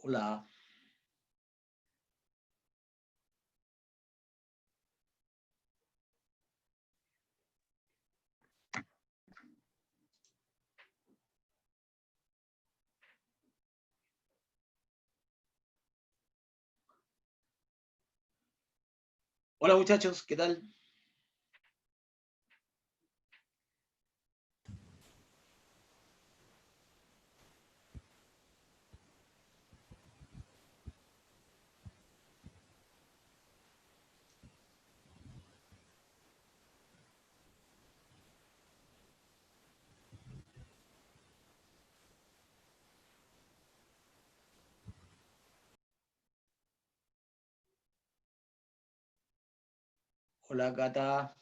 Hola. Hola muchachos, ¿qué tal? Hola Cata.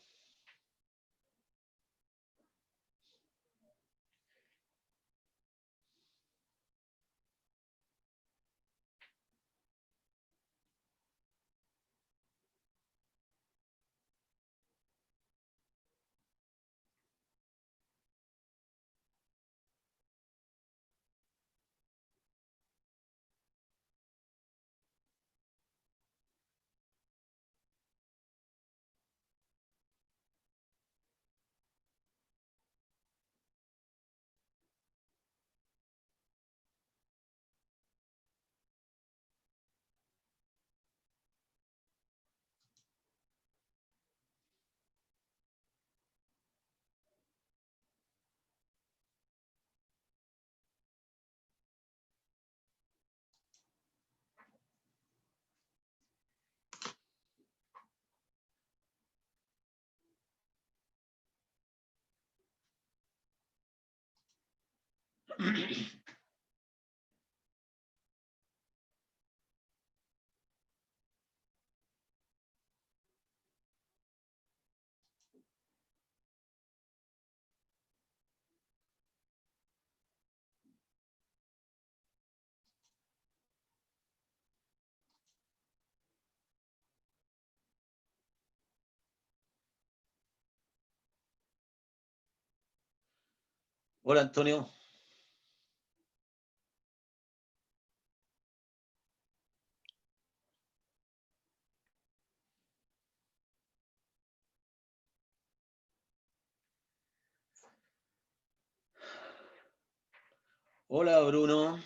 Hola Antonio. Hola Bruno.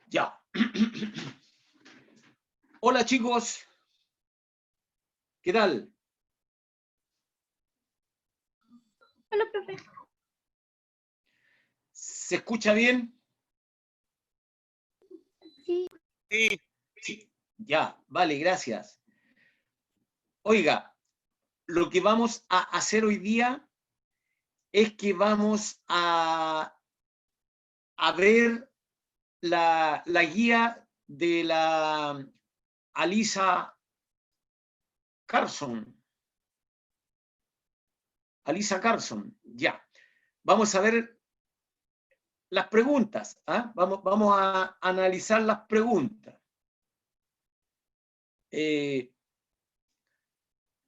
Ya. Hola chicos. ¿Qué tal? Hola, profe. ¿Se escucha bien? Sí. Sí. Sí. Ya, vale, gracias. Oiga, lo que vamos a hacer hoy día es que vamos a ver la guía de la Alisa Carson. Alisa Carson, ya. Vamos a ver las preguntas. ¿Ah? Vamos a analizar las preguntas.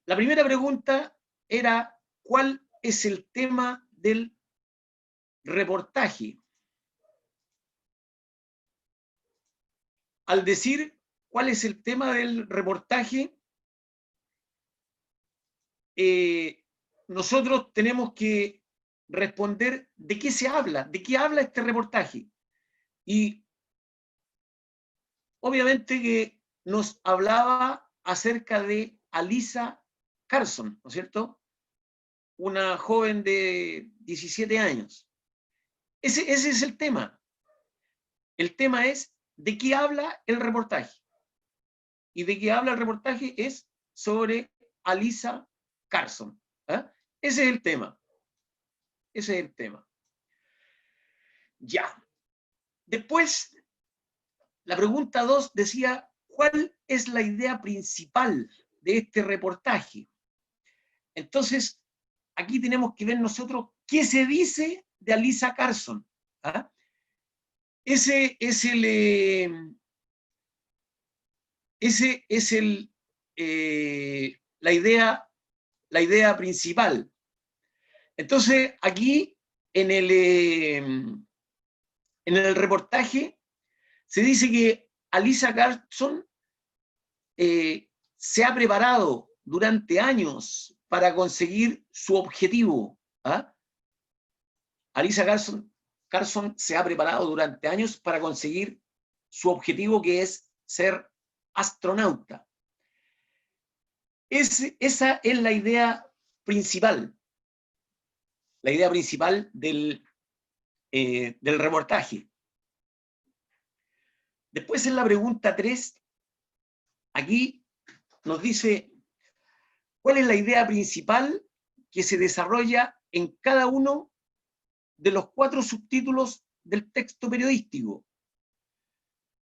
La primera pregunta era, ¿cuál es el tema del reportaje? Al decir cuál es el tema del reportaje, nosotros tenemos que responder de qué se habla, de qué habla este reportaje. Y obviamente que nos hablaba acerca de Alisa Carson, ¿no es cierto? Una joven de 17 años. Ese es el tema. El tema es de qué habla el reportaje. ¿Y de qué habla el reportaje? Es sobre Alisa Carson. ¿Ah? Ese es el tema. Ese es el tema. Ya. Después, la pregunta 2 decía, ¿cuál es la idea principal de este reportaje? Entonces, aquí tenemos que ver nosotros qué se dice de Alisa Carson. ¿Ah? Ese es la idea principal. Entonces, aquí en el reportaje se dice que Alisa Carson se ha preparado durante años para conseguir su objetivo. ¿Ah? Alisa Carson se ha preparado durante años para conseguir su objetivo, que es ser astronauta. Esa es la idea principal del reportaje. Después en la pregunta 3, aquí nos dice cuál es la idea principal que se desarrolla en cada uno de los 4 subtítulos del texto periodístico.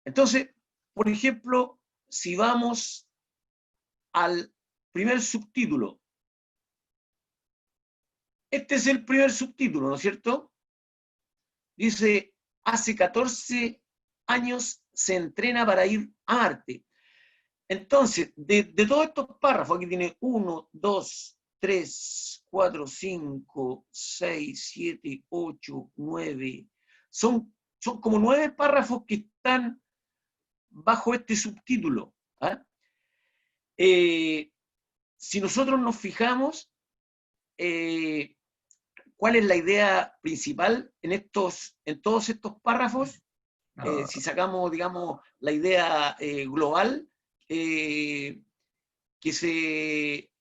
Entonces, por ejemplo, si vamos al primer subtítulo, este es el primer subtítulo, ¿no es cierto? Dice, hace 14 años se entrena para ir a Marte. Entonces, de todos estos párrafos, aquí tiene 1, 2, 3, 4, 5, 6, 7, 8, 9. Son como 9 párrafos que están bajo este subtítulo. ¿Ah? Si nosotros nos fijamos, ¿cuál es la idea principal en todos estos párrafos? Si sacamos, digamos, la idea global, que se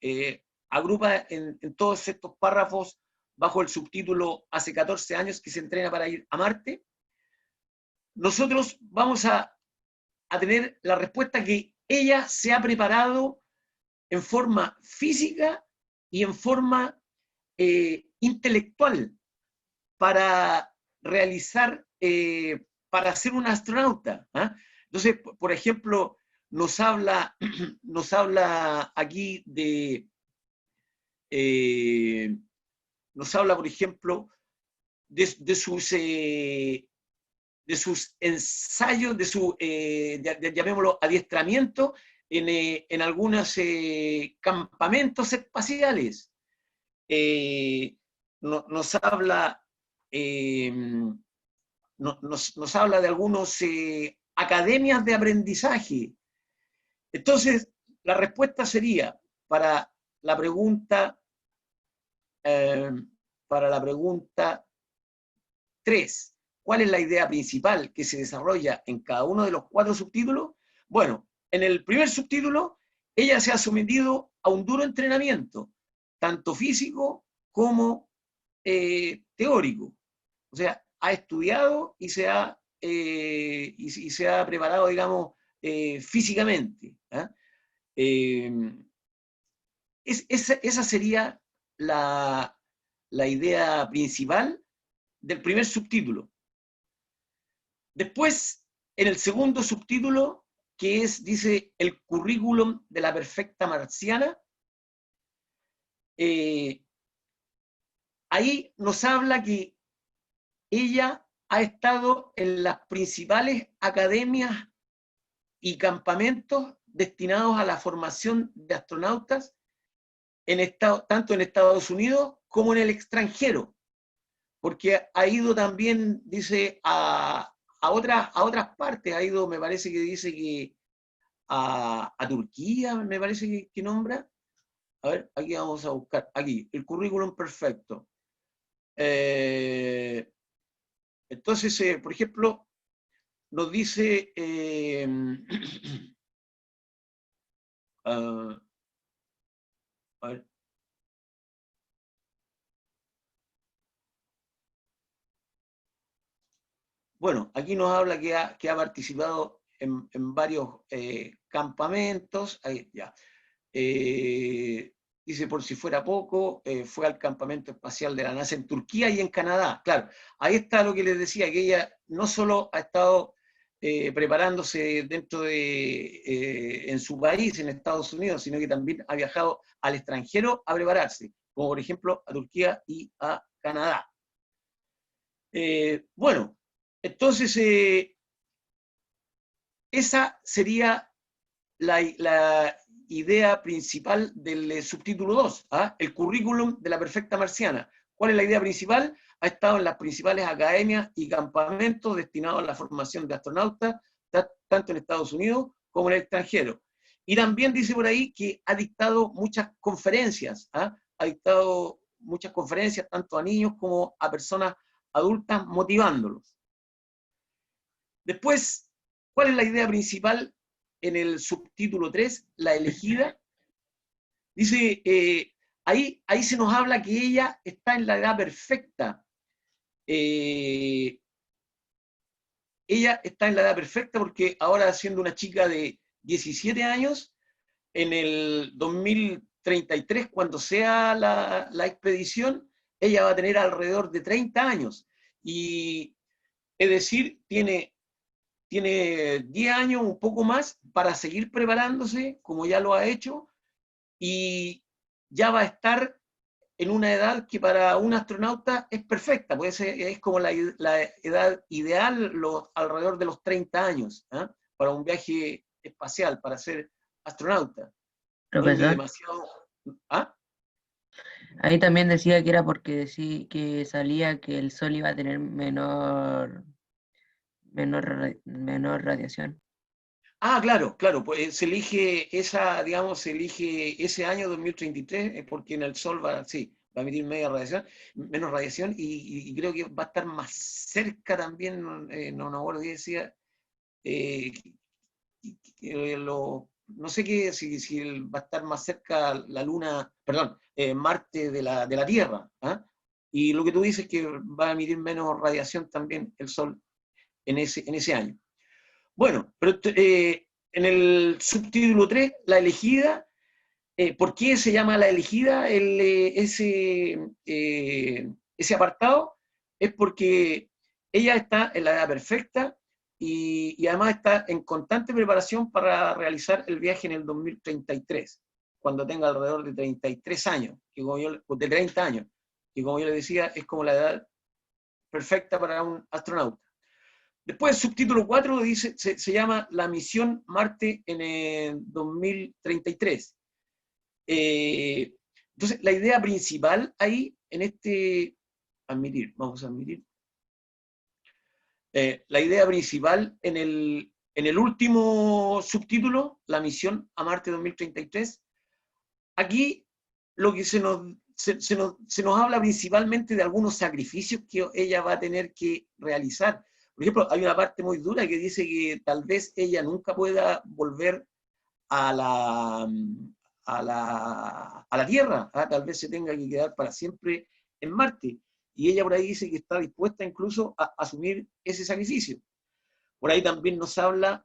agrupa en todos estos párrafos bajo el subtítulo hace 14 años que se entrena para ir a Marte, nosotros vamos a tener la respuesta que ella se ha preparado en forma física y en forma intelectual para realizar, para ser un astronauta. ¿Ah? Entonces, por ejemplo, nos habla aquí nos habla, por ejemplo, de sus ensayos, de su, llamémoslo, adiestramiento en algunos campamentos espaciales. Nos habla nos habla de algunas academias de aprendizaje. Entonces, la respuesta sería para la pregunta 3, ¿cuál es la idea principal que se desarrolla en cada uno de los 4 subtítulos? Bueno, en el primer subtítulo, ella se ha sometido a un duro entrenamiento, tanto físico como teórico. O sea, ha estudiado y se ha preparado, digamos, físicamente. ¿Eh? Esa sería la idea principal del primer subtítulo. Después, en el segundo subtítulo, que dice el currículum de la perfecta marciana, ahí nos habla que ella ha estado en las principales academias y campamentos destinados a la formación de astronautas tanto en Estados Unidos como en el extranjero, porque ha ido también, dice, a otras partes, ha ido, me parece que dice que a Turquía, me parece que nombra. A ver, aquí vamos a buscar, aquí, el currículum perfecto. Entonces, por ejemplo, nos dice, a ver, bueno, aquí nos habla que ha participado en varios campamentos. Ahí, ya. Dice, por si fuera poco, fue al campamento espacial de la NASA en Turquía y en Canadá. Claro, ahí está lo que les decía, que ella no solo ha estado preparándose dentro de, en su país, en Estados Unidos, sino que también ha viajado al extranjero a prepararse, como por ejemplo a Turquía y a Canadá. Bueno, entonces esa sería la idea principal del subtítulo 2, ¿ah? El currículum de la perfecta marciana. ¿Cuál es la idea principal? Ha estado en las principales academias y campamentos destinados a la formación de astronautas, tanto en Estados Unidos como en el extranjero. Y también dice por ahí que ha dictado muchas conferencias, ¿ah? Ha dictado muchas conferencias tanto a niños como a personas adultas, motivándolos. Después, ¿cuál es la idea principal en el subtítulo 3? La elegida. Dice, ahí se nos habla que ella está en la edad perfecta. Ella está en la edad perfecta porque ahora, siendo una chica de 17 años, en el 2033, cuando sea la expedición, ella va a tener alrededor de 30 años. Y es decir, tiene 10 años, un poco más, para seguir preparándose, como ya lo ha hecho, y ya va a estar en una edad que para un astronauta es perfecta, pues es como la edad ideal, alrededor de los 30 años, ¿eh? Para un viaje espacial, para ser astronauta. No es ni Profesor, demasiado... ¿Ah? ahí también decía que era porque que salía que el sol iba a tener menor radiación. Ah, claro, claro, pues se elige esa, digamos, se elige ese año 2033, porque en el Sol va, sí, va a emitir menos radiación, y creo que va a estar más cerca también, no me acuerdo qué decía, eh, no sé qué, si va a estar más cerca la Luna, perdón, Marte de la Tierra, ¿ah? Y lo que tú dices es que va a emitir menos radiación también el Sol en ese año. Bueno, pero en el subtítulo 3, la elegida, ¿por qué se llama la elegida ese apartado? Es porque ella está en la edad perfecta y además está en constante preparación para realizar el viaje en el 2033, cuando tenga alrededor de 33 años, de 30 años, que como yo le decía, es como la edad perfecta para un astronauta. Después, el subtítulo 4 dice, se llama La misión Marte en el 2033. Entonces, la idea principal ahí, en este, vamos a admitir, la idea principal en el último subtítulo, La misión a Marte 2033, aquí lo que se nos habla principalmente de algunos sacrificios que ella va a tener que realizar. Por ejemplo, hay una parte muy dura que dice que tal vez ella nunca pueda volver a a la Tierra, ¿ah? Tal vez se tenga que quedar para siempre en Marte. Y ella por ahí dice que está dispuesta incluso a asumir ese sacrificio. Por ahí también nos habla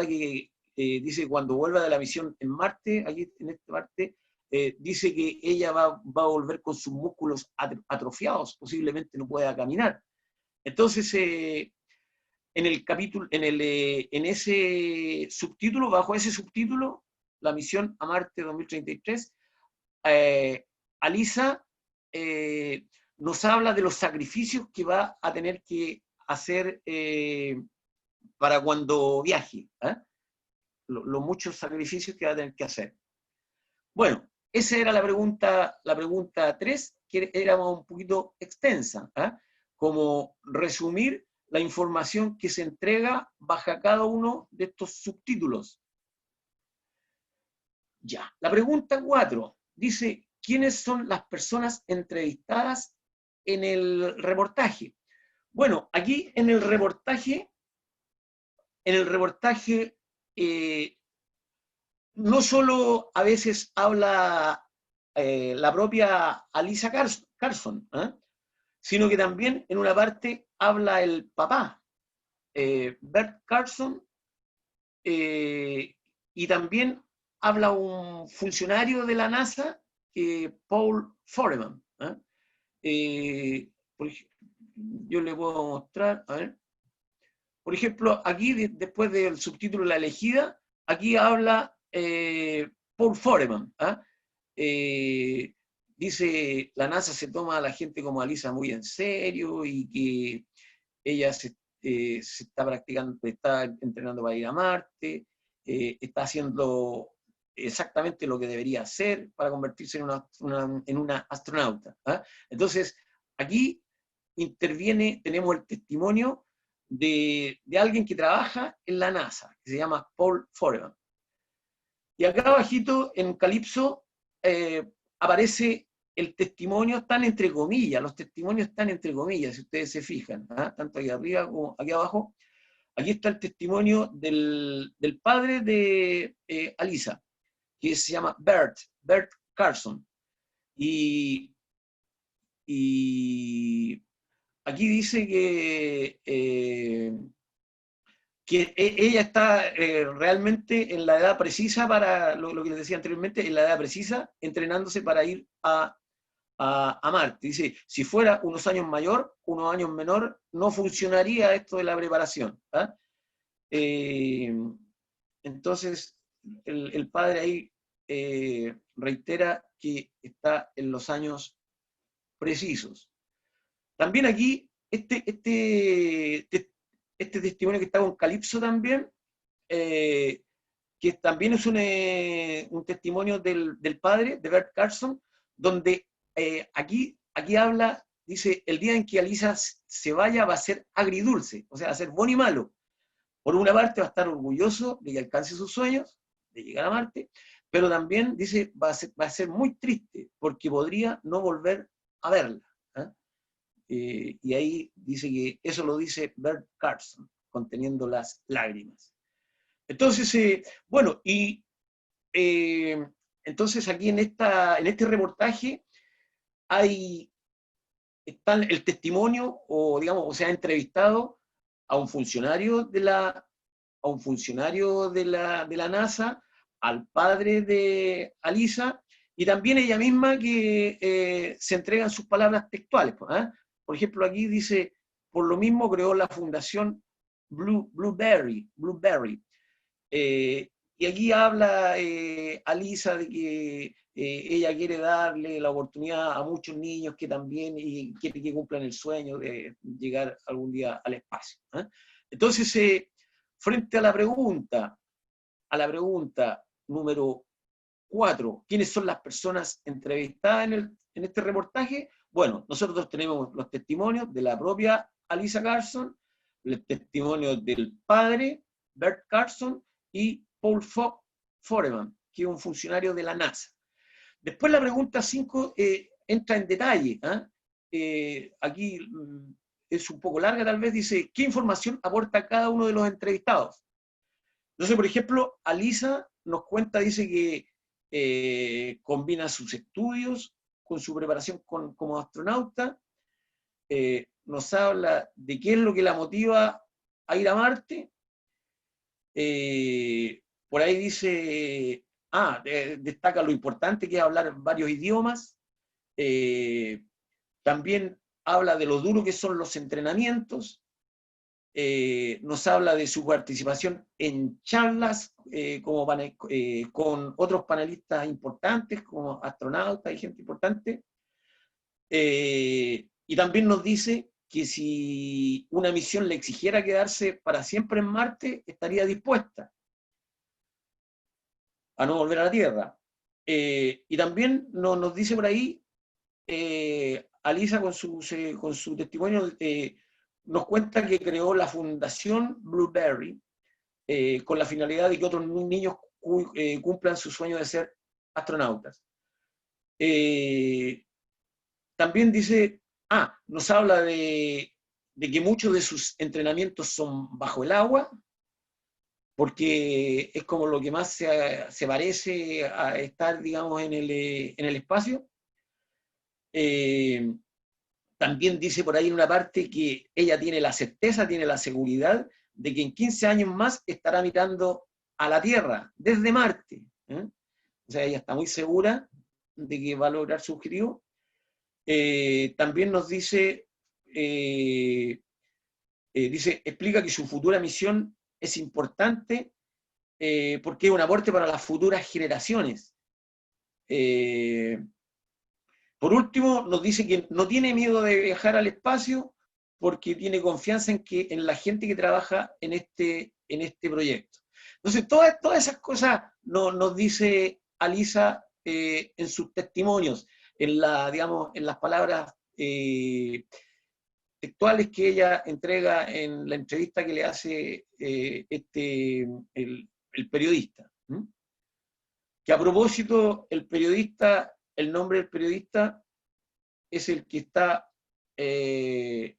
que dice cuando vuelva de la misión en Marte, aquí en esta parte, dice que ella va a volver con sus músculos atrofiados, posiblemente no pueda caminar. Entonces, en el capítulo, en ese subtítulo, bajo ese subtítulo, la misión a Marte 2033, Alisa nos habla de los sacrificios que va a tener que hacer para cuando viaje, ¿eh? Los muchos sacrificios que va a tener que hacer. Bueno, esa era la pregunta 3, que era un poquito extensa, ¿eh? Como resumir la información que se entrega bajo cada uno de estos subtítulos. Ya, la pregunta 4 dice, ¿quiénes son las personas entrevistadas en el reportaje? Bueno, aquí en el reportaje no solo a veces habla la propia Alisa Carson, ¿eh? Sino que también en una parte habla el papá, Bert Carson, y también habla un funcionario de la NASA, Paul Foreman. Yo le puedo mostrar, a ver. Por ejemplo, aquí, después del subtítulo La elegida, aquí habla Paul Foreman. Dice, la NASA se toma a la gente como a Lisa muy en serio y que ella se está practicando, está entrenando para ir a Marte, está haciendo exactamente lo que debería hacer para convertirse en una astronauta. Entonces, aquí interviene, tenemos el testimonio de alguien que trabaja en la NASA, que se llama Paul Foreman. Y acá abajito, en Calipso, aparece el testimonio, están entre comillas, los testimonios están entre comillas, si ustedes se fijan, tanto aquí arriba como aquí abajo. Aquí está el testimonio del padre de Alisa, que se llama Bert Carson. Y aquí dice que ella está realmente en la edad precisa para, lo que les decía anteriormente, en la edad precisa, entrenándose para ir a Marte. Dice, si fuera unos años mayor, unos años menor, no funcionaría esto de la preparación. Entonces, el padre ahí reitera que está en los años precisos. También aquí, este testimonio que está con Calipso también, que también es un testimonio del padre, de Bert Carson, donde aquí habla, dice, el día en que Alisa se vaya va a ser agridulce, o sea, va a ser bueno y malo. Por una parte va a estar orgulloso de que alcance sus sueños, de llegar a Marte, pero también dice, va a ser muy triste, porque podría no volver a verla. Y ahí dice que eso lo dice Bert Carson, conteniendo las lágrimas. Entonces, bueno, y entonces aquí en este reportaje está el testimonio, o digamos, o sea, ha entrevistado a un funcionario de la NASA, al padre de Alisa, y también ella misma que se entregan sus palabras textuales. Por ejemplo, aquí dice, por lo mismo creó la fundación Blueberry. Y aquí habla Alisa de que ella quiere darle la oportunidad a muchos niños que también y quiere que cumplan el sueño de llegar algún día al espacio. Entonces, frente a la pregunta número 4, ¿quiénes son las personas entrevistadas en este reportaje? Bueno, nosotros tenemos los testimonios de la propia Alisa Carson, el testimonio del padre, Bert Carson, y Paul Foreman, que es un funcionario de la NASA. Después la pregunta 5 entra en detalle. Aquí es un poco larga tal vez, dice, ¿qué información aporta cada uno de los entrevistados? Entonces, por ejemplo, Alisa nos cuenta, dice que combina sus estudios con su preparación como astronauta, nos habla de qué es lo que la motiva a ir a Marte, por ahí dice, destaca lo importante que es hablar varios idiomas, también habla de lo duro que son los entrenamientos, nos habla de su participación en charlas con otros panelistas importantes, como astronautas y gente importante, y también nos dice que si una misión le exigiera quedarse para siempre en Marte, estaría dispuesta a no volver a la Tierra. Y también nos dice por ahí, Alisa con su testimonio, nos cuenta que creó la Fundación Blueberry con la finalidad de que otros niños cumplan su sueño de ser astronautas. También dice, nos habla de que muchos de sus entrenamientos son bajo el agua, porque es como lo que más se parece a estar, digamos, en el espacio. También dice por ahí en una parte que ella tiene la certeza, tiene la seguridad de que en 15 años más estará mirando a la Tierra desde Marte. O sea, ella está muy segura de que va a lograr su objetivo. También nos dice, explica que su futura misión es importante porque es un aporte para las futuras generaciones. Por último, nos dice que no tiene miedo de viajar al espacio porque tiene confianza en la gente que trabaja en este proyecto. Entonces, todas esas cosas nos dice Alisa en sus testimonios, digamos, en las palabras textuales que ella entrega en la entrevista que le hace el periodista. Que a propósito, el nombre del periodista es el que está el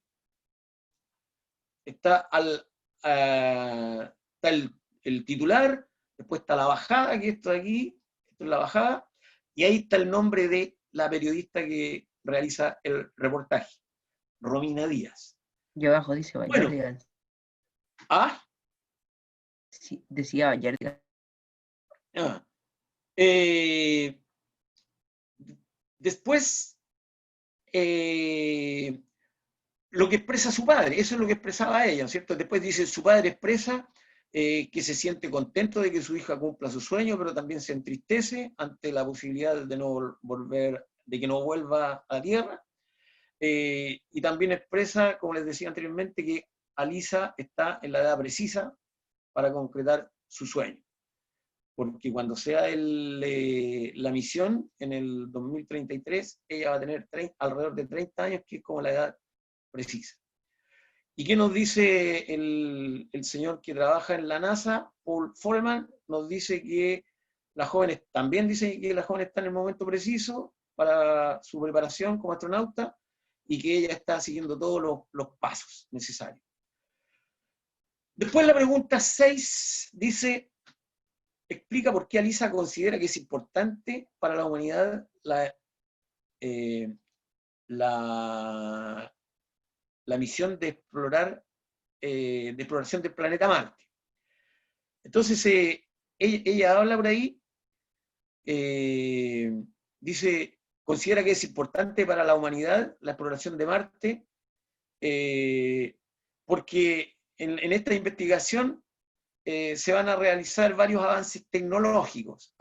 titular, después está la bajada, que esto de aquí, esto es la bajada, y ahí está el nombre de la periodista que realiza el reportaje, Romina Díaz. Y abajo dice Bueno, Bayardigan. Sí, decía Bayardigan. Después, lo que expresa su padre, eso es lo que expresaba ella, ¿cierto? Después dice, su padre expresa que se siente contento de que su hija cumpla su sueño, pero también se entristece ante la posibilidad de que no vuelva a la Tierra. Y también expresa, como les decía anteriormente, que Alisa está en la edad precisa para concretar su sueño. Porque cuando sea la misión, en el 2033, ella va a tener alrededor de 30 años, que es como la edad precisa. ¿Y qué nos dice el señor que trabaja en la NASA, Paul Foreman? Nos dice que también dice que la joven está en el momento preciso para su preparación como astronauta y que ella está siguiendo todos los pasos necesarios. Después la pregunta 6 dice, explica por qué Alisa considera que es importante para la humanidad la misión de exploración del planeta Marte. Entonces, ella habla por ahí, dice, considera que es importante para la humanidad la exploración de Marte, porque en esta investigación se van a realizar varios avances tecnológicos.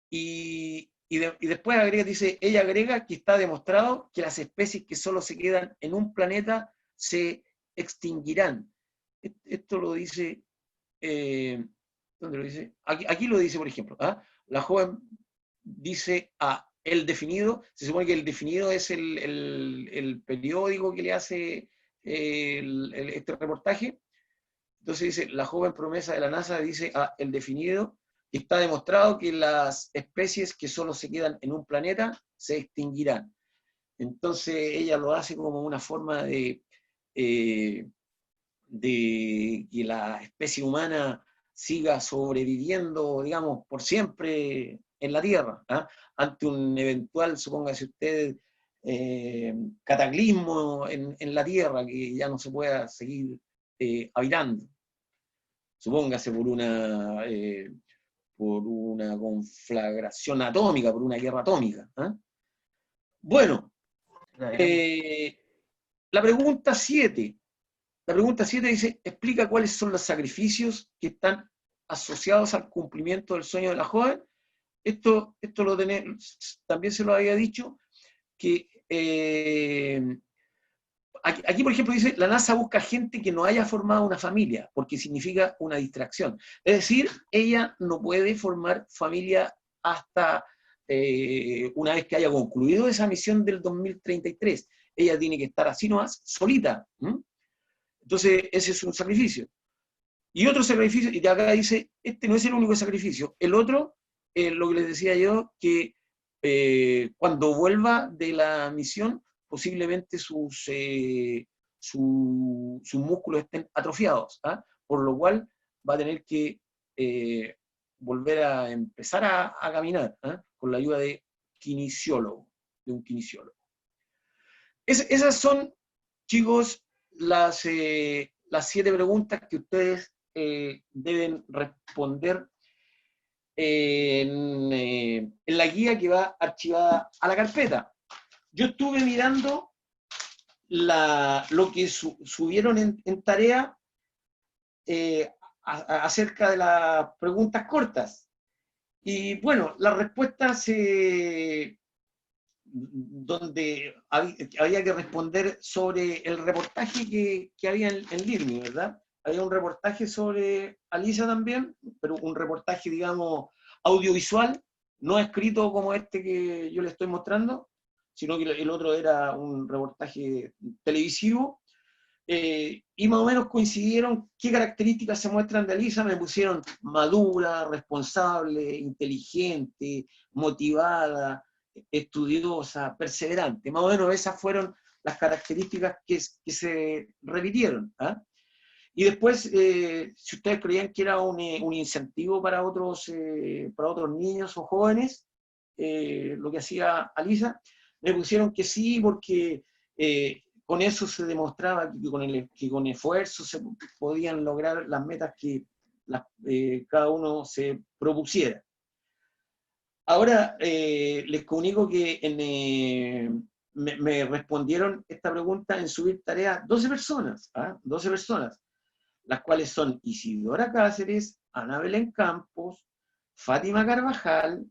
Y después ella agrega que está demostrado que las especies que solo se quedan en un planeta se extinguirán. Esto lo dice, ¿dónde lo dice? Aquí lo dice, por ejemplo. La joven dice, el definido, se supone que el definido es el periódico que le hace este reportaje. Entonces dice, la joven promesa de la NASA dice, el definido, que está demostrado que las especies que solo se quedan en un planeta se extinguirán. Entonces ella lo hace como una forma de que la especie humana siga sobreviviendo, digamos, por siempre en la Tierra, ante un eventual, supóngase usted, cataclismo en la Tierra, que ya no se pueda seguir habitando. Supóngase por una conflagración atómica, por una guerra atómica. Bueno, la pregunta 7. La pregunta 7 dice, explica cuáles son los sacrificios que están asociados al cumplimiento del sueño de la joven. Esto también se lo había dicho, que aquí, por ejemplo, dice, la NASA busca gente que no haya formado una familia, porque significa una distracción. Es decir, ella no puede formar familia hasta una vez que haya concluido esa misión del 2033. Ella tiene que estar así nomás, solita. Entonces, ese es un sacrificio. Y otro sacrificio, y de acá dice, este no es el único sacrificio. El otro, lo que les decía yo, que cuando vuelva de la misión, posiblemente sus músculos estén atrofiados, por lo cual va a tener que volver a empezar a caminar, con la ayuda de un kinesiólogo. Esas son, chicos, las 7 preguntas que ustedes deben responder en la guía que va archivada a la carpeta. Yo estuve mirando lo que subieron en tarea acerca de las preguntas cortas. Y bueno, las respuestas donde había que responder sobre el reportaje que había en LIRMI, ¿verdad? Había un reportaje sobre Alisa también, pero un reportaje, digamos, audiovisual, no escrito como este que yo le estoy mostrando, sino que el otro era un reportaje televisivo, y más o menos coincidieron qué características se muestran de Alisa. Me pusieron madura, responsable, inteligente, motivada, estudiosa, perseverante. Más o menos esas fueron las características que se repitieron. ¿Ah? Y después, si ustedes creían que era un incentivo para otros niños o jóvenes, lo que hacía Alisa, me pusieron que sí, porque con eso se demostraba que con esfuerzo se podían lograr las metas que cada uno se propusiera. Ahora, les comunico que me respondieron esta pregunta en subir tarea 12 personas, ¿ah? 12 personas, las cuales son Isidora Cáceres, Ana Belén Campos, Fátima Carvajal,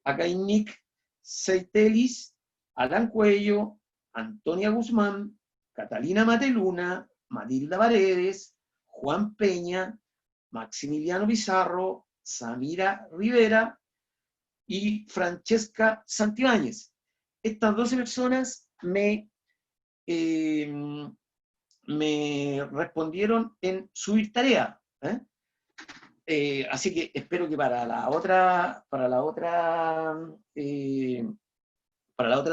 Akainik Seitelis, Alan Cuello, Antonia Guzmán, Catalina Mateluna, Matilda Paredes, Juan Peña, Maximiliano Pizarro, Samira Rivera y Francesca Santibáñez. Estas 12 personas me respondieron en subir tarea. Así que espero que para la otra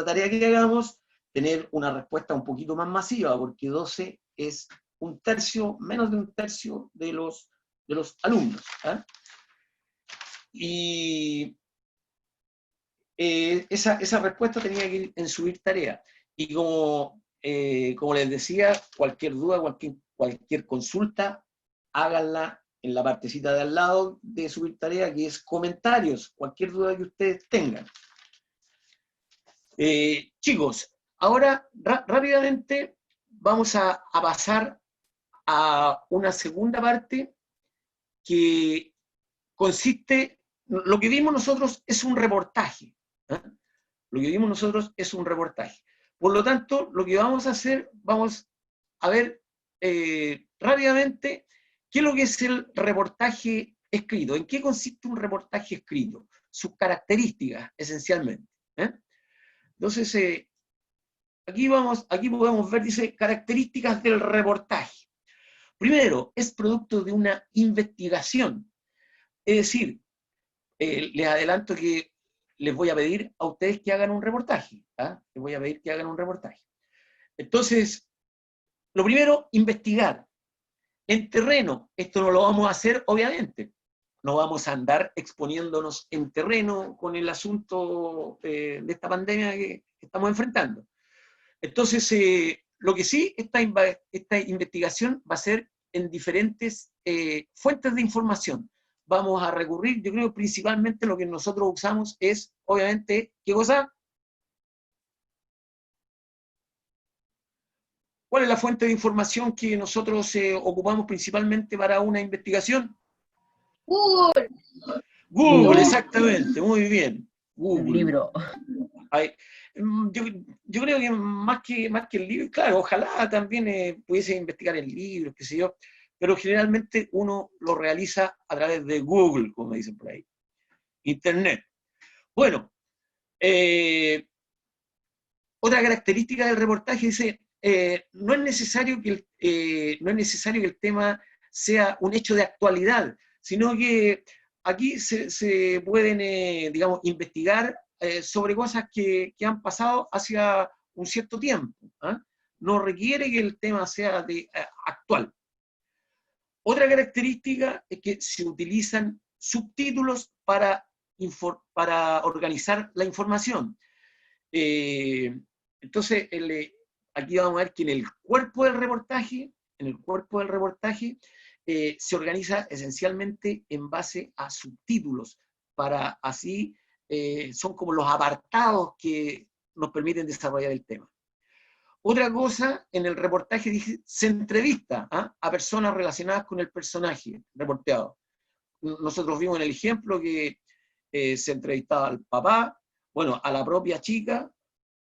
tarea que hagamos, tener una respuesta un poquito más masiva, porque 12 es un tercio, menos de un tercio de los alumnos. Y esa respuesta tenía que ir en subir tarea. Y como les decía, cualquier duda, cualquier consulta, háganla en la partecita de al lado de subir tarea, que es comentarios, cualquier duda que ustedes tengan. Chicos, ahora rápidamente vamos a pasar a una segunda parte que consiste, lo que vimos nosotros es un reportaje. Lo que vimos nosotros es un reportaje. Por lo tanto, lo que vamos a hacer, vamos a ver rápidamente qué es lo que es el reportaje escrito, en qué consiste un reportaje escrito, sus características, esencialmente. Entonces, aquí podemos ver, dice, características del reportaje. Primero, es producto de una investigación. Es decir, les adelanto que les voy a pedir a ustedes que hagan un reportaje. Les voy a pedir que hagan un reportaje. Entonces, lo primero, investigar. En terreno, esto no lo vamos a hacer, obviamente. No vamos a andar exponiéndonos en terreno con el asunto de esta pandemia que estamos enfrentando. Entonces, lo que sí, esta investigación va a ser en diferentes fuentes de información. Vamos a recurrir, yo creo principalmente lo que nosotros usamos es, obviamente, ¿qué cosa? ¿Cuál es la fuente de información que nosotros ocupamos principalmente para una investigación? Google. Google, exactamente, muy bien. Google. Un libro. Yo creo que más que el libro, claro, ojalá también pudiese investigar en libros, qué sé yo, pero generalmente uno lo realiza a través de Google, como dicen por ahí. Internet. Bueno, otra característica del reportaje dice, no es necesario que el tema sea un hecho de actualidad, sino que aquí se pueden, digamos, investigar sobre cosas que han pasado hacia un cierto tiempo. No requiere que el tema sea actual. Otra característica es que se utilizan subtítulos para organizar la información. Entonces, aquí vamos a ver que en el cuerpo del reportaje se organiza esencialmente en base a subtítulos, para así, son como los apartados que nos permiten desarrollar el tema. Otra cosa, en el reportaje dice, se entrevista a personas relacionadas con el personaje reporteado. Nosotros vimos en el ejemplo que se entrevistaba al papá, bueno, a la propia chica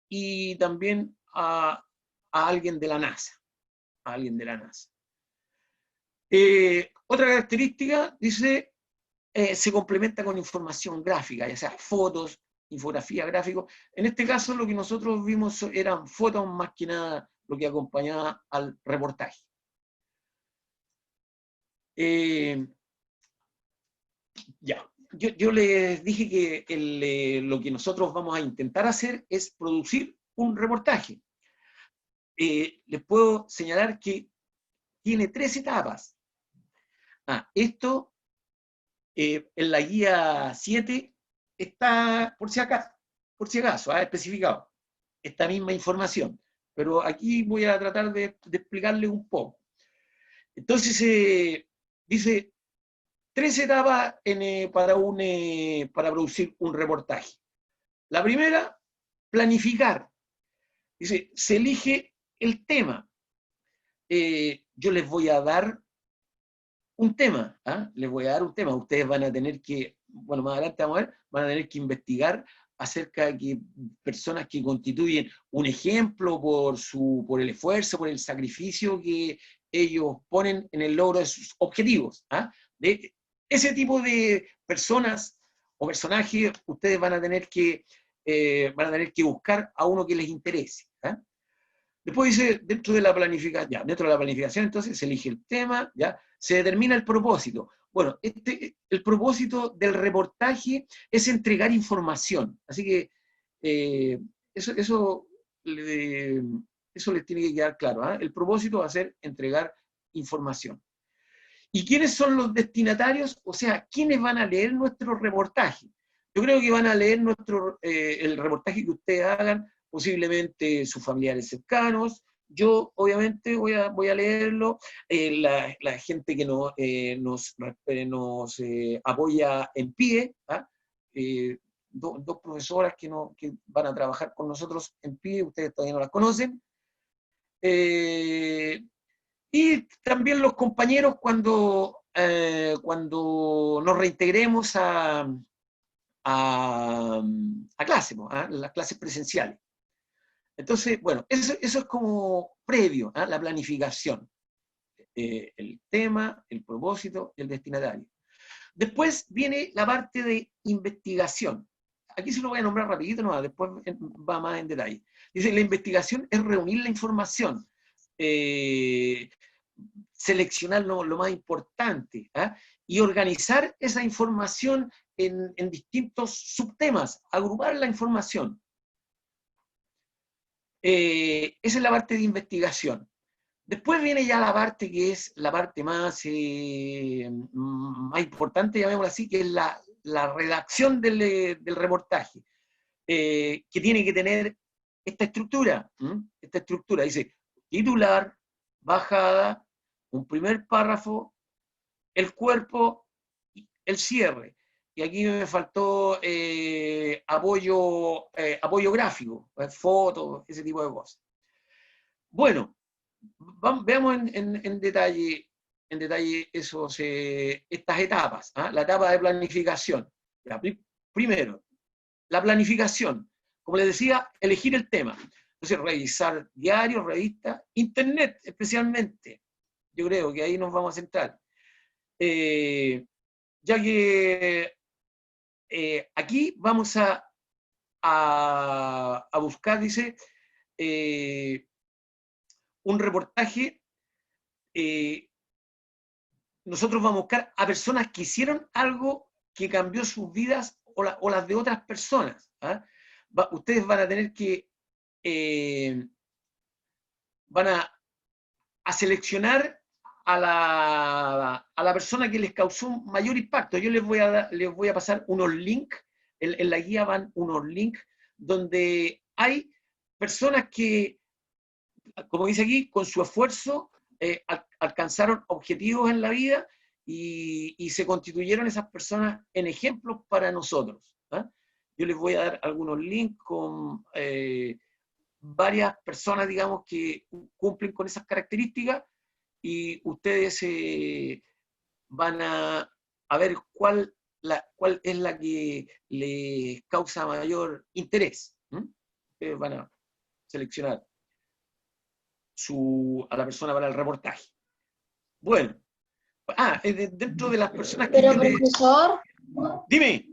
y también a alguien de la NASA. A alguien de la NASA. Otra característica, dice, se complementa con información gráfica, ya sea fotos, infografía, gráficos. En este caso lo que nosotros vimos eran fotos más que nada lo que acompañaba al reportaje. Ya, yo les dije que lo que nosotros vamos a intentar hacer es producir un reportaje. Les puedo señalar que tiene 3 etapas. Esto en la guía 7 está, por si acaso, especificado esta misma información. Pero aquí voy a tratar de explicarle un poco. Entonces, dice 3 etapas para producir un reportaje. La primera, planificar. Dice, se elige el tema. Yo les voy a dar un tema, les voy a dar un tema. Ustedes van a tener que, bueno, más adelante vamos a ver, van a tener que investigar acerca de que personas que constituyen un ejemplo por el esfuerzo, por el sacrificio que ellos ponen en el logro de sus objetivos. De ese tipo de personas o personajes, ustedes van a tener que buscar a uno que les interese. Después dice, dentro de la planificación, entonces se elige el tema, ¿ya? Se determina el propósito. Bueno, el propósito del reportaje es entregar información. Así que eso les tiene que quedar claro. El propósito va a ser entregar información. ¿Y quiénes son los destinatarios? O sea, ¿quiénes van a leer nuestro reportaje? Yo creo que van a leer el reportaje que ustedes hagan, posiblemente sus familiares cercanos. Yo, obviamente, voy a leerlo. La gente que nos apoya en PIE, dos profesoras que van a trabajar con nosotros en PIE, ustedes todavía no las conocen. Y también los compañeros cuando nos reintegremos a clase, las clases presenciales. Entonces, bueno, eso es como previo, la planificación. El tema, el propósito, el destinatario. Después viene la parte de investigación. Aquí se lo voy a nombrar rapidito, no, después va más en detalle. Dice, la investigación es reunir la información, seleccionar lo más importante, y organizar esa información en distintos subtemas, agrupar la información. Esa es la parte de investigación. Después viene ya la parte que es la parte más importante, llamémoslo así, que es la redacción del reportaje, que tiene que tener esta estructura. Esta estructura dice titular, bajada, un primer párrafo, el cuerpo, el cierre. Y aquí me faltó apoyo gráfico, fotos, ese tipo de cosas. Bueno, veamos en detalle estas etapas. La etapa de planificación. Primero, la planificación. Como les decía, elegir el tema. Entonces, revisar diarios, revistas, internet especialmente. Yo creo que ahí nos vamos a centrar. Ya que aquí vamos a buscar, dice, un reportaje. Nosotros vamos a buscar a personas que hicieron algo que cambió sus vidas o las de otras personas. Ustedes van a tener que van a seleccionar a la persona que les causó un mayor impacto. Yo les voy a pasar unos links, en la guía van unos links donde hay personas que, como dice aquí, con su esfuerzo alcanzaron objetivos en la vida y se constituyeron esas personas en ejemplos para nosotros. ¿Ah? Yo les voy a dar algunos links con varias personas, digamos, que cumplen con esas características y ustedes van a ver cuál es la que les causa mayor interés. Ustedes van a seleccionar a la persona para el reportaje. Bueno, dentro de las personas que Pero yo les... profesor, Dime.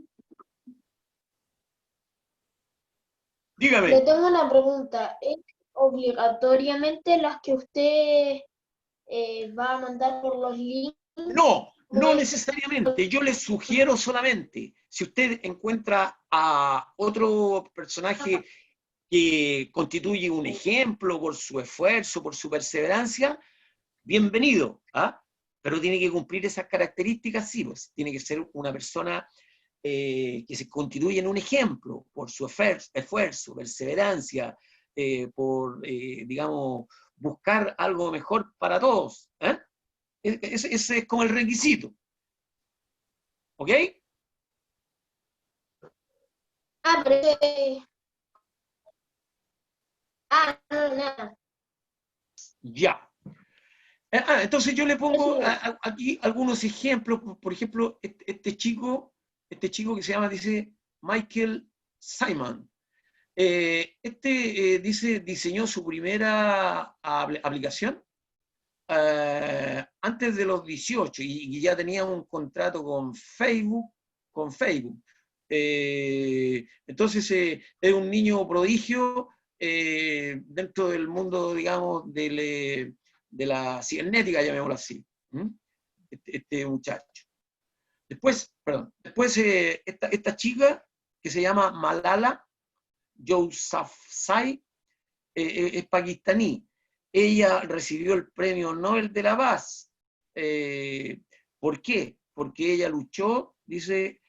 le Dígame. tengo una pregunta. ¿Es obligatoriamente las que usted va a mandar por los links? No necesariamente. Yo les sugiero solamente, si usted encuentra a otro personaje que constituye un ejemplo por su esfuerzo, por su perseverancia, bienvenido. ¿Ah? Pero tiene que cumplir esas características, sí, pues. Tiene que ser una persona que se constituye en un ejemplo por su esfuerzo, perseverancia, por, digamos, buscar algo mejor para todos. ¿Eh? Ese es como el requisito. ¿Ok? Pero no, nada. Ya. Entonces yo le pongo aquí algunos ejemplos. Por ejemplo, este chico que se llama, dice, Michael Simon. Diseñó su primera aplicación antes de los 18 y ya tenía un contrato con Facebook. Entonces es un niño prodigio dentro del mundo, digamos, de la cibernética, llamémoslo así. Este muchacho. Después, esta chica que se llama Malala Yousafzai, es pakistaní. Ella recibió el premio Nobel de la Paz. ¿Por qué? Porque ella luchó, dice,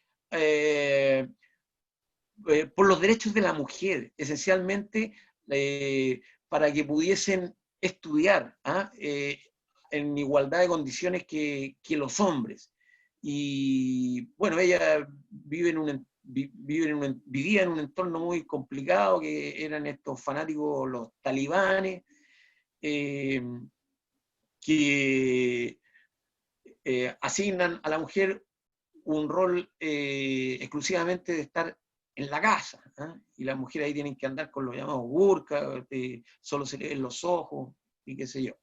por los derechos de la mujer, esencialmente para que pudiesen estudiar en igualdad de condiciones que los hombres. Y bueno, ella vivía en un entorno muy complicado, que eran estos fanáticos, los talibanes, que asignan a la mujer un rol exclusivamente de estar en la casa, ¿eh? Y las mujeres ahí tienen que andar con los llamados burka, solo se le ven los ojos y qué sé yo.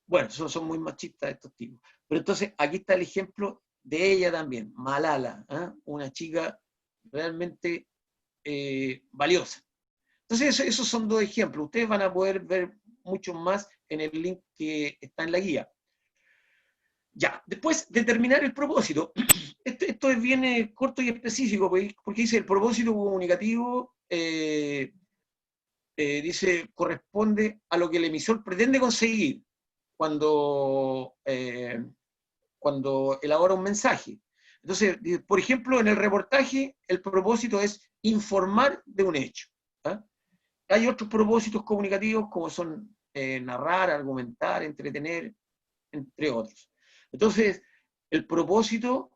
Bueno, son muy machistas estos tipos. Pero entonces aquí está el ejemplo de ella también, Malala, ¿eh? Una chica realmente valiosa. Entonces esos son dos ejemplos. Ustedes van a poder ver mucho más en el link que está en la guía. Ya, después determinar el propósito. Esto es bien corto y específico, porque dice el propósito comunicativo, dice, corresponde a lo que el emisor pretende conseguir cuando elabora un mensaje. Entonces, por ejemplo, en el reportaje, el propósito es informar de un hecho. ¿Ah? Hay otros propósitos comunicativos como son narrar, argumentar, entretener, entre otros. Entonces, el propósito,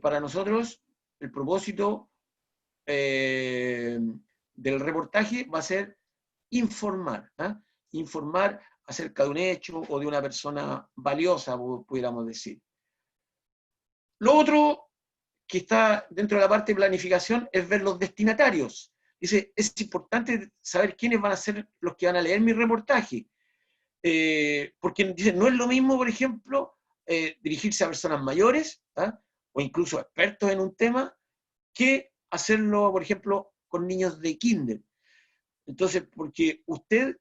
para nosotros, el propósito del reportaje va a ser informar, ¿eh? Informar acerca de un hecho o de una persona valiosa, pudiéramos decir. Lo otro que está dentro de la parte de planificación es ver los destinatarios. Dice, es importante saber quiénes van a ser los que van a leer mi reportaje. Porque dice, no es lo mismo, por ejemplo, dirigirse a personas mayores, ¿eh? O incluso expertos en un tema, que hacerlo, por ejemplo, con niños de kinder. Entonces, porque usted,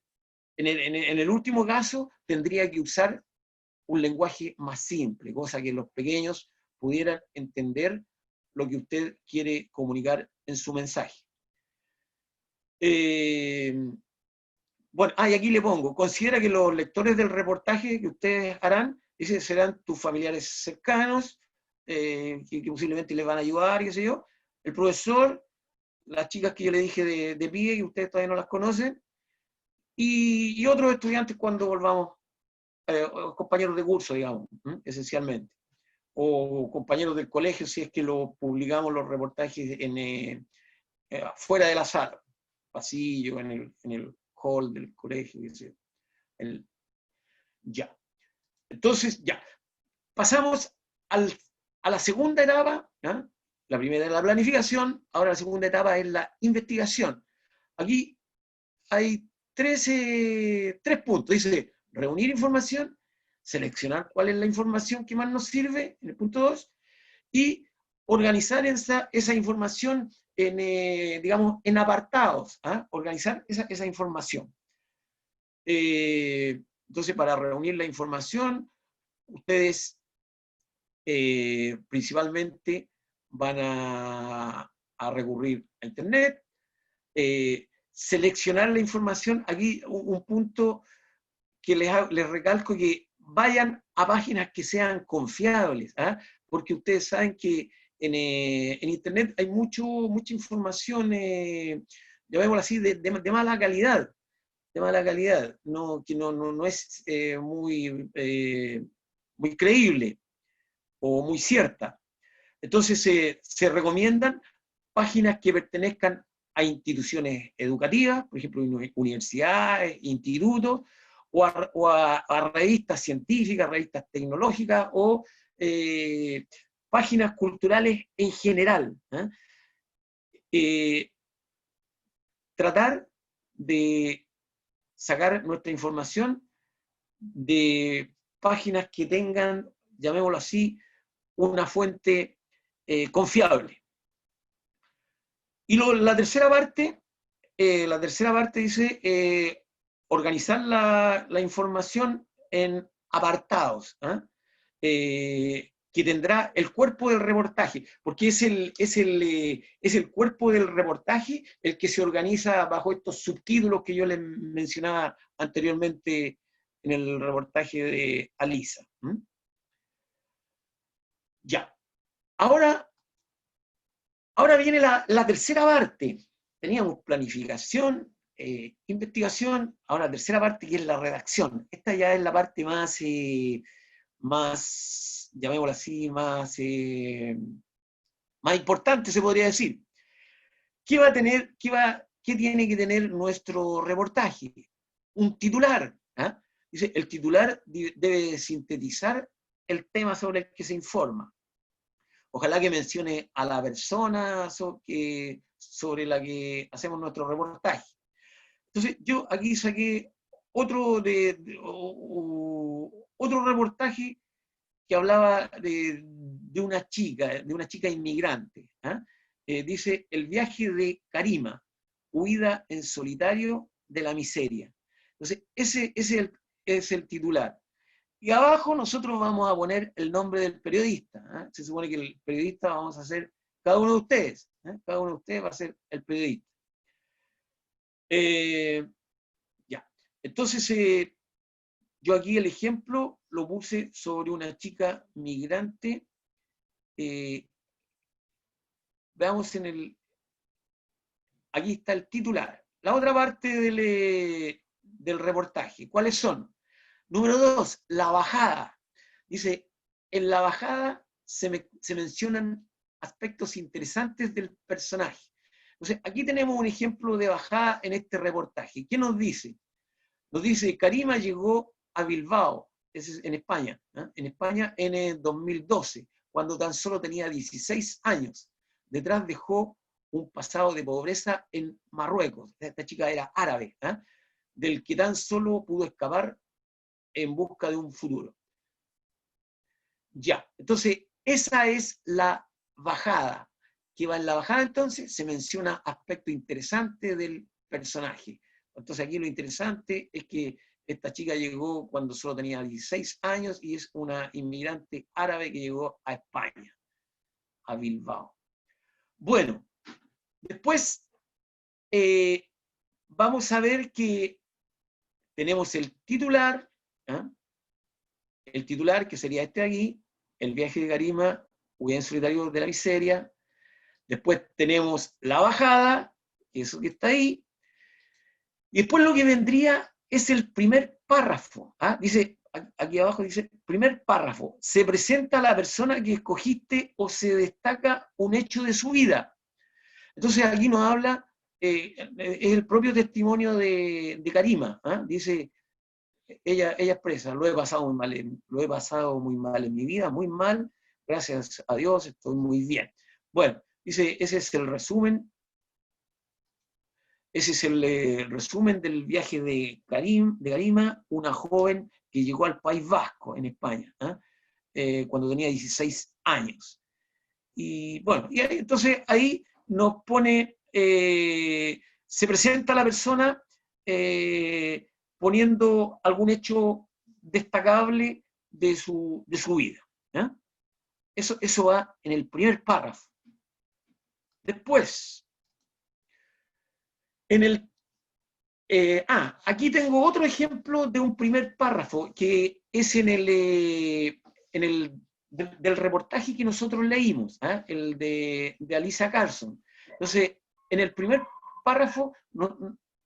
en el último caso, tendría que usar un lenguaje más simple, cosa que los pequeños pudieran entender lo que usted quiere comunicar en su mensaje. Bueno, y aquí le pongo, considera que los lectores del reportaje que ustedes harán, dice, serán tus familiares cercanos, que posiblemente les van a ayudar, qué sé yo, el profesor, las chicas que yo le dije de pie, que ustedes todavía no las conocen, y otros estudiantes cuando volvamos compañeros de curso, digamos, esencialmente, o compañeros del colegio, si es que lo publicamos los reportajes fuera de la sala, pasillo, en el hall del colegio, ya. Entonces, ya. Pasamos a la segunda etapa, ¿ya? La primera es la planificación, ahora la segunda etapa es la investigación. Aquí hay tres puntos. Dice, reunir información, seleccionar cuál es la información que más nos sirve, en el punto 2, y organizar esa información digamos, en apartados, organizar esa información. Entonces, para reunir la información, ustedes principalmente van a recurrir a Internet, seleccionar la información. Aquí un punto que les recalco, que vayan a páginas que sean confiables, porque ustedes saben que en Internet hay mucha información, llamémosla así, de mala calidad, que no es muy creíble o muy cierta. Entonces se recomiendan páginas que pertenezcan a instituciones educativas, por ejemplo, universidades, institutos, o a revistas científicas, revistas tecnológicas, o páginas culturales en general. Tratar de sacar nuestra información de páginas que tengan, llamémoslo así, una fuente confiable. Y la tercera parte dice organizar la información en apartados, que tendrá el cuerpo del reportaje, porque es el cuerpo del reportaje el que se organiza bajo estos subtítulos que yo les mencionaba anteriormente en el reportaje de Alisa. Ya. Ahora viene la tercera parte. Teníamos planificación, investigación, ahora la tercera parte, que es la redacción. Esta ya es la parte más llamémosla así, más importante, se podría decir. ¿Qué tiene que tener nuestro reportaje? Un titular. Dice, el titular debe sintetizar el tema sobre el que se informa. Ojalá que mencione a la persona sobre la que hacemos nuestro reportaje. Entonces, yo aquí saqué otro reportaje que hablaba de una chica inmigrante. Dice, el viaje de Karima, huida en solitario de la miseria. Entonces, ese es el titular. Y abajo nosotros vamos a poner el nombre del periodista. Se supone que el periodista vamos a ser cada uno de ustedes. Cada uno de ustedes va a ser el periodista. Ya. Entonces, yo aquí el ejemplo lo puse sobre una chica migrante. Veamos aquí está el titular. La otra parte del reportaje, ¿cuáles son? Número 2, la bajada. Dice, en la bajada se mencionan aspectos interesantes del personaje. Entonces, aquí tenemos un ejemplo de bajada en este reportaje. ¿Qué nos dice? Nos dice, Karima llegó a Bilbao, en España, en España en el 2012, cuando tan solo tenía 16 años. Detrás dejó un pasado de pobreza en Marruecos. Esta chica era árabe, del que tan solo pudo escapar en busca de un futuro. Ya, entonces esa es la bajada. ¿Qué va en la bajada entonces? Se menciona aspecto interesante del personaje. Entonces aquí lo interesante es que esta chica llegó cuando solo tenía 16 años y es una inmigrante árabe que llegó a España, a Bilbao. Bueno, después vamos a ver que tenemos el titular, que sería este de aquí, el viaje de Karima, huida en solitario de la miseria. Después tenemos la bajada, eso que está ahí. Y después lo que vendría es el primer párrafo. Dice, aquí abajo dice, primer párrafo, se presenta la persona que escogiste o se destaca un hecho de su vida. Entonces aquí nos habla, es el propio testimonio de Karima, ¿eh? Dice, ella expresa, lo he pasado muy mal en mi vida, muy mal, gracias a Dios estoy muy bien. Bueno, dice, ese es el resumen del viaje de Karima, una joven que llegó al País Vasco, en España, cuando tenía 16 años. Y bueno, entonces ahí nos pone, se presenta la persona poniendo algún hecho destacable de su vida. Eso va en el primer párrafo. Después, aquí tengo otro ejemplo de un primer párrafo, que es del reportaje que nosotros leímos, el de Alisa Carson. Entonces, en el primer párrafo,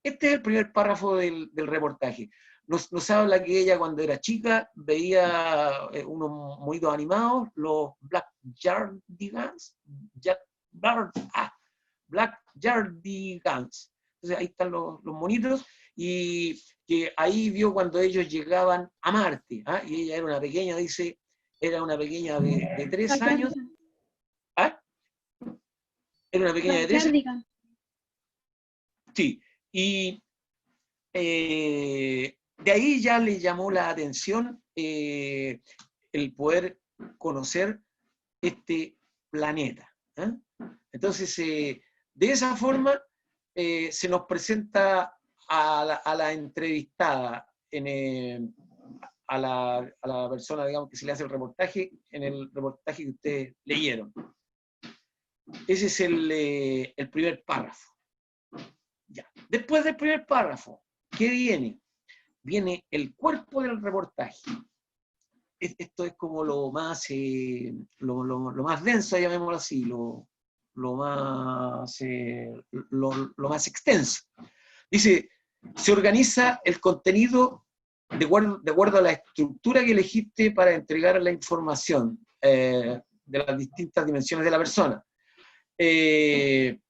este es el primer párrafo del reportaje. Nos habla que ella cuando era chica veía unos monitos animados, los Black Yardigans, Black Yardigans. Entonces ahí están los monitos, y que ahí vio cuando ellos llegaban a Marte, y ella era una pequeña, dice, era una pequeña de 3 años. Era una pequeña de 3 años. Sí, y de ahí ya le llamó la atención el poder conocer este planeta. Entonces, de esa forma, se nos presenta a la entrevistada, a la persona, digamos, que se le hace el reportaje, en el reportaje que ustedes leyeron. Ese es el primer párrafo. Ya. Después del primer párrafo, ¿qué viene? Viene el cuerpo del reportaje. Esto es como lo más denso, llamémoslo así, lo más extenso. Dice, se organiza el contenido de acuerdo a la estructura que elegiste para entregar la información de las distintas dimensiones de la persona. Y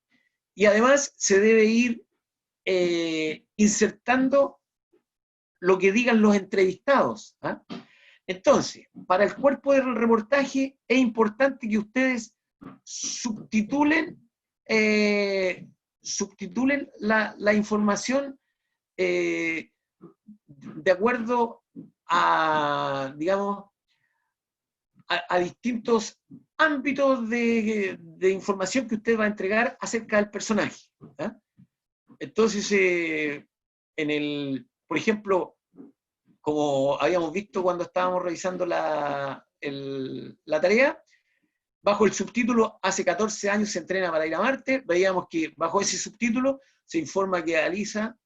además se debe ir insertando lo que digan los entrevistados. Entonces, para el cuerpo del reportaje es importante que ustedes subtitulen la información de acuerdo a, digamos, a distintos ámbitos de información que usted va a entregar acerca del personaje. Entonces, por ejemplo, como habíamos visto cuando estábamos revisando la tarea, bajo el subtítulo "Hace 14 años se entrena para ir a Marte", veíamos que bajo ese subtítulo se informa que Alisa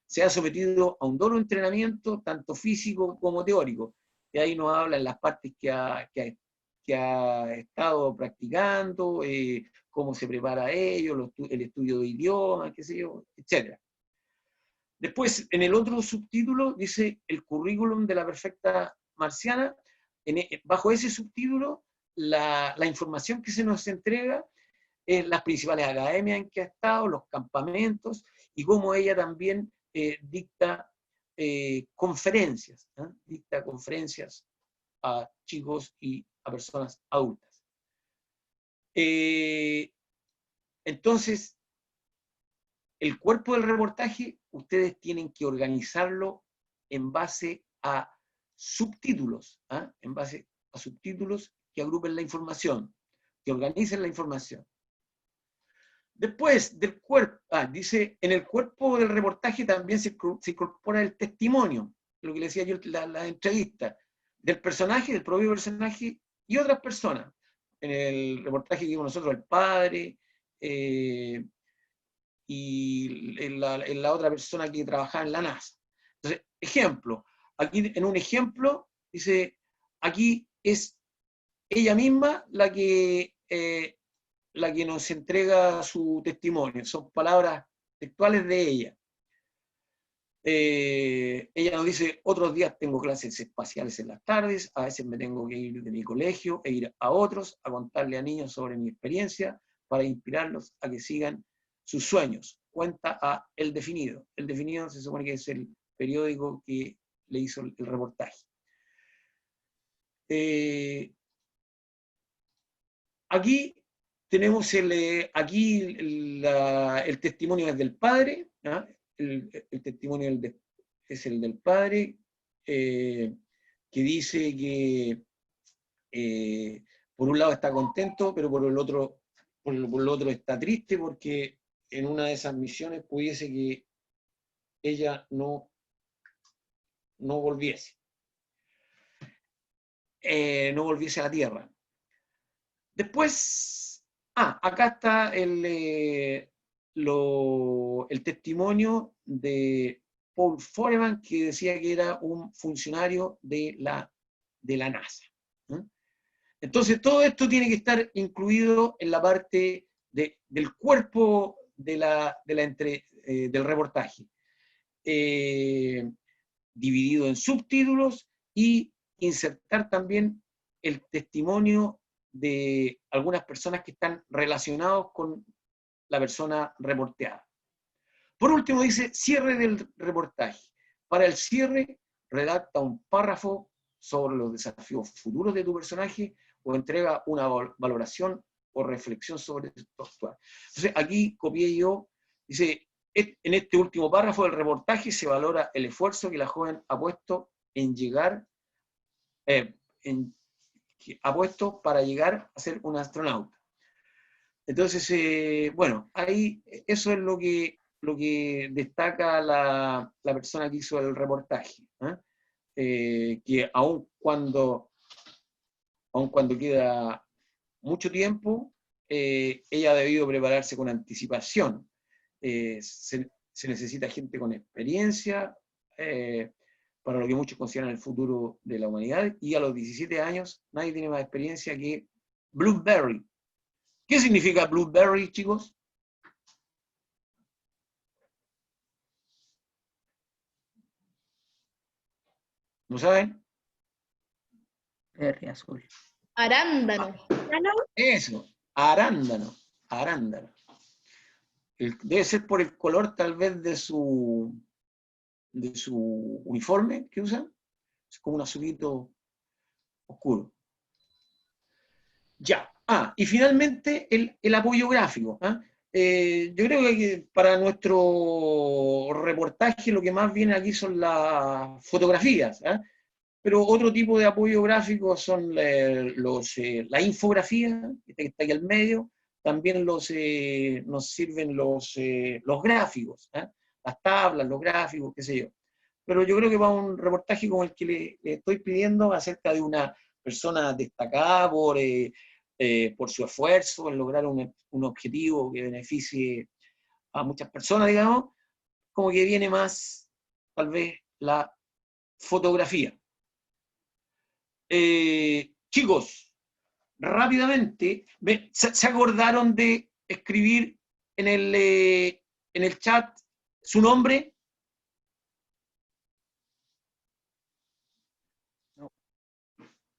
se ha sometido a un duro entrenamiento, tanto físico como teórico. Y ahí nos habla en las partes que ha estado practicando, cómo se prepara a ello, el estudio de idiomas, qué sé yo, etc. Después, en el otro subtítulo, dice el currículum de la perfecta marciana. Bajo ese subtítulo, la información que se nos entrega es las principales academias en que ha estado, los campamentos, y cómo ella también dicta conferencias. Dicta conferencias a chicos y a personas adultas. Entonces, el cuerpo del reportaje, ustedes tienen que organizarlo en base a subtítulos, en base a subtítulos que agrupen la información, que organicen la información. Después del cuerpo, dice, en el cuerpo del reportaje también se incorpora el testimonio, lo que le decía yo, la entrevista, del personaje, del propio personaje y otras personas. En el reportaje que vimos nosotros, el padre, y en la otra persona que trabajaba en la NASA. Entonces, ejemplo, aquí en un ejemplo, dice, aquí es ella misma la que nos entrega su testimonio, son palabras textuales de ella. Ella nos dice, otros días tengo clases espaciales en las tardes, a veces me tengo que ir de mi colegio e ir a otros a contarle a niños sobre mi experiencia para inspirarlos a que sigan sus sueños. Cuenta a El Definido. El Definido se supone que es el periódico que le hizo el reportaje. Aquí tenemos el testimonio es del padre, ¿ah? El testimonio es el del padre, que dice que por un lado está contento, pero por el otro está triste, porque en una de esas misiones pudiese que ella no volviese. No volviese a la Tierra. Después, acá está el testimonio de Paul Foreman, que decía que era un funcionario de la NASA. Entonces, todo esto tiene que estar incluido en la parte del cuerpo del reportaje, dividido en subtítulos, y insertar también el testimonio de algunas personas que están relacionados con la persona reporteada. Por último, dice cierre del reportaje. Para el cierre, redacta un párrafo sobre los desafíos futuros de tu personaje o entrega una valoración o reflexión sobre tu actual. Entonces, aquí copié yo, dice, en este último párrafo del reportaje se valora el esfuerzo que la joven ha puesto en llegar, ha puesto para llegar a ser una astronauta. Entonces, bueno, ahí eso es lo que destaca la persona que hizo el reportaje, que aun cuando queda mucho tiempo, ella ha debido prepararse con anticipación. Se necesita gente con experiencia, para lo que muchos consideran el futuro de la humanidad, y a los 17 años nadie tiene más experiencia que Blueberry. ¿Qué significa Blueberry, chicos? ¿No saben? Berry azul. Arándano. Eso, arándano, arándano. Debe ser por el color tal vez de su uniforme que usan. Es como un azulito oscuro. Ya. Y finalmente el apoyo gráfico. Yo creo que para nuestro reportaje lo que más viene aquí son las fotografías, pero otro tipo de apoyo gráfico son la infografía, que está aquí al medio. También nos sirven los gráficos, las tablas, los gráficos, qué sé yo. Pero yo creo que para un reportaje como el que le estoy pidiendo acerca de una persona destacada por su esfuerzo en lograr un objetivo que beneficie a muchas personas, digamos, como que viene más, tal vez, la fotografía. Chicos, rápidamente, ¿se acordaron de escribir en el chat su nombre?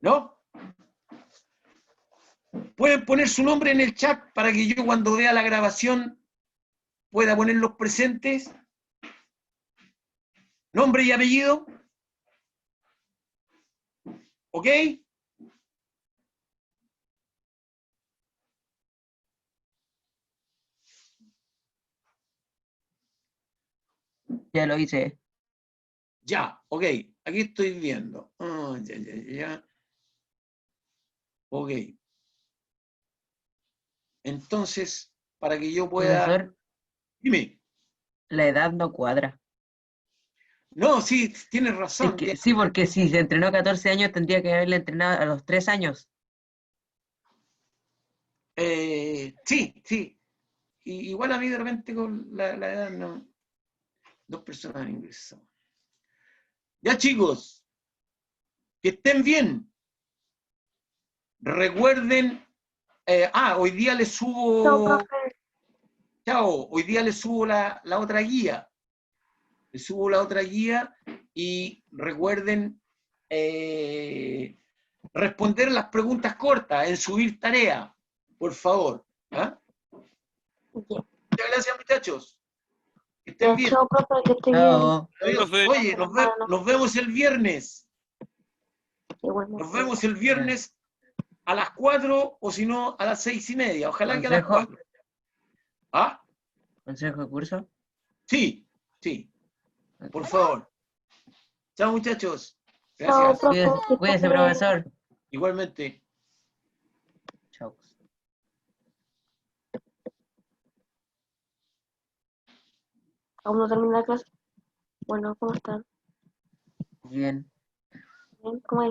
¿No? Pueden poner su nombre en el chat para que yo cuando vea la grabación pueda poner los presentes. Nombre y apellido. ¿Ok? Ya lo hice. Ya, ok. Aquí estoy viendo. Ya. Ok. Entonces, para que yo pueda... Profesor, Dime. la edad no cuadra. No, sí, tienes razón. Sí, porque si se entrenó a 14 años, tendría que haberle entrenado a los 3 años. Sí, sí. Igual a mí de repente con la edad no. 2 personas han ingresado. Ya, chicos, que estén bien. Recuerden, hoy día les subo. Chao, hoy día les subo la otra guía. Les subo la otra guía y recuerden responder las preguntas cortas en subir tarea, por favor. ¿Ah? Ya. Muchas gracias, muchachos. Que estén bien. Chao, profe, que esté bien. Chao. Adiós. Profe. Oye, nos vemos el viernes. Igualmente. Nos vemos el viernes a las 4 o si no a las 6:30. Ojalá que a las ¿Consejo? 4. ¿Ah? ¿Consejo de curso? Sí, sí, por favor. Chao, muchachos. Chao, Gracias. profe. Cuídese, que cuídese, esté bien. profesor. Igualmente. Chao. ¿Aún no termina la clase? Bueno, ¿cómo están? Bien. Bien, ¿cómo